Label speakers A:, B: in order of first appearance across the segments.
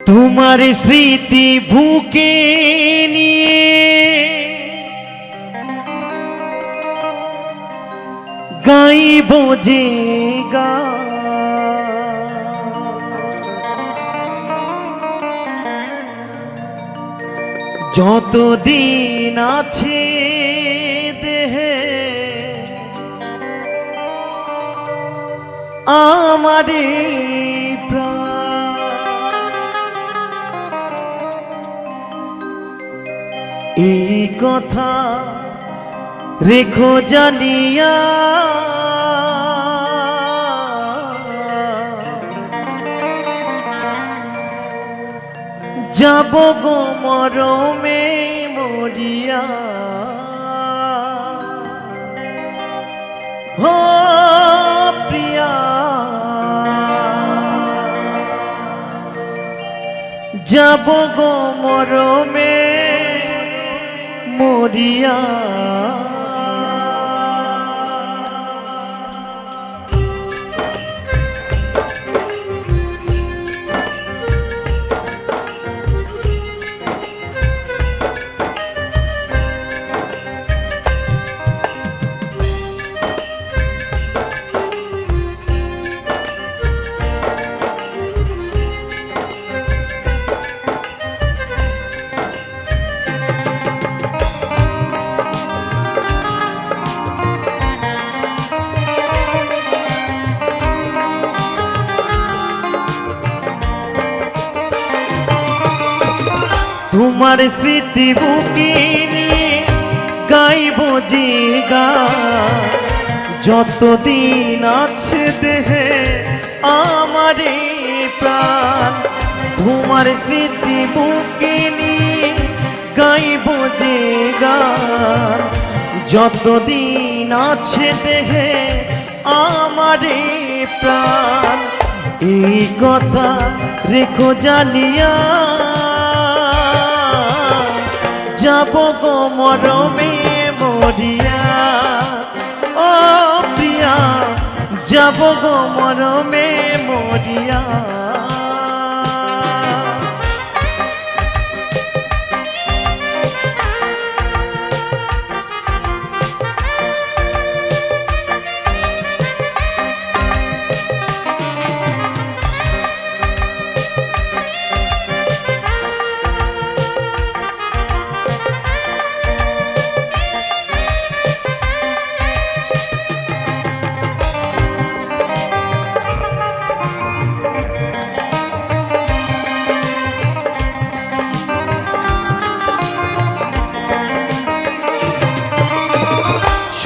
A: তোমার স্মৃতি বুকে নিয়ে গাইব যে যতদিন আছে দেহে আমারে এই কথা রেখো জানিয়া যাব গো মরমে মরিয়া হো প্রিয়া যাব গো মরমে মরিয়া তোমার স্মৃতি বুকে নিয়ে গাইব যে গান যতদিন আছে দেহে আমারে প্রাণ তোমার স্মৃতি বুকে নিয়ে গাইব যে গান যতদিন আছে দেহে আমারে প্রাণ এই কথা রেখো জানিয়া যাব গো মরমে মরিয়া ও প্রিয়া যাব গো মরমে মরিয়া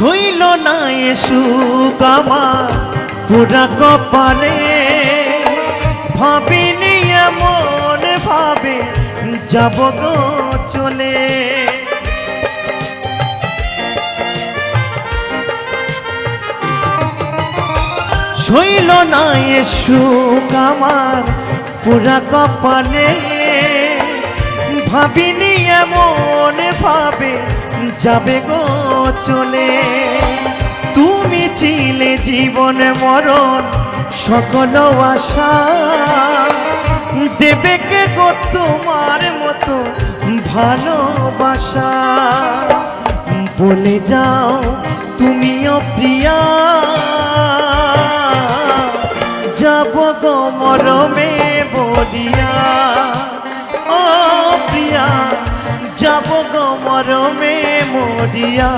A: হইল না সুখ আমার পুরা কপালে ভাবিনি এমন ভাবে যাব গো চলে হইল না সুখ আমার পুরা কপালে ভাবিনি এমন ভাবে যাবে গো চলে তুমি ছিলে জীবন মরণ সকল আশা দেবে কে গো তোমার মতো ভালোবাসা বলে যাও তুমিও প্রিয়া যাব গো মরমে বলিয়া ও প্রিয়া যাব গো মরমে মরিয়া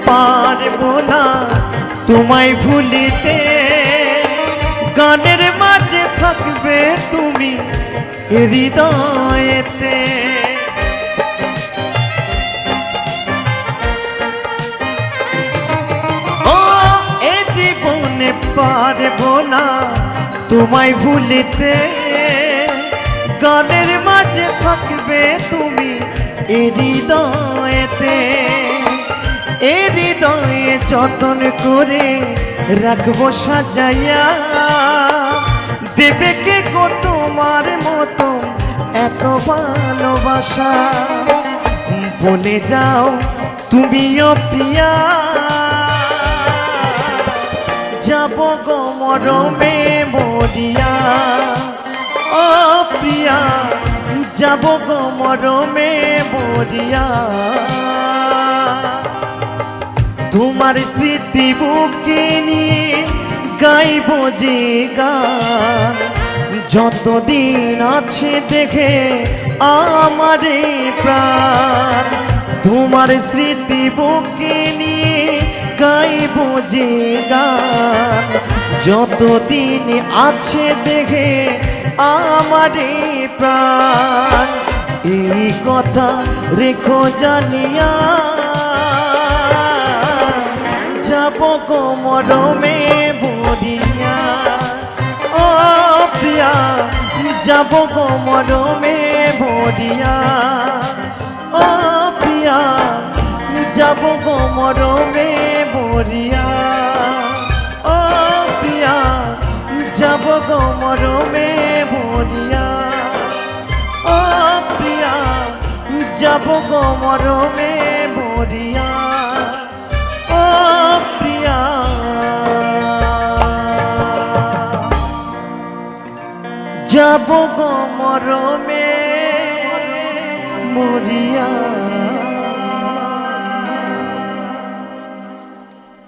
A: পারবো না তোমায় ভুলিতে গানের মাঝে থাকবে তুমি হৃদয়েতে পারবো না তোমায় ভুলিতে, গানের মাঝে থাকবে তুমি এ হৃদয়েতে, এ হৃদয়ে যতন করে রাখবো সাজাইয়া, দেবে কে গো তোমার মতো এত ভালোবাসা, বলে যাও তুমিও প্রিয়া, যাব গো মরমে মরিয়া, ও প্রিয়া যাব গো মরমে মরিয়া, তোমার স্মৃতি বুকে নিয়ে গাইব যে গান, যতদিন আছে দেখে আমার এই প্রাণ, তোমার স্মৃতি বুকে নিয়ে গাইব যে গান, যতদিন আছে দেখে আমার এই প্রাণ, এই কথা রেখো জানিয়া, যাব গো মরমে মরিয়া, ও প্রিয়া যাব গো মরমে মরিয়া, ও প্রিয়া যাব গো মরমে মরিয়া, ও প্রিয়া যাব গো মরমে মরিয়া, ও প্রিয়া যাব গো মরমে মরিয়া, ও প্রিয়া যাব গো মরমে মরিয়া।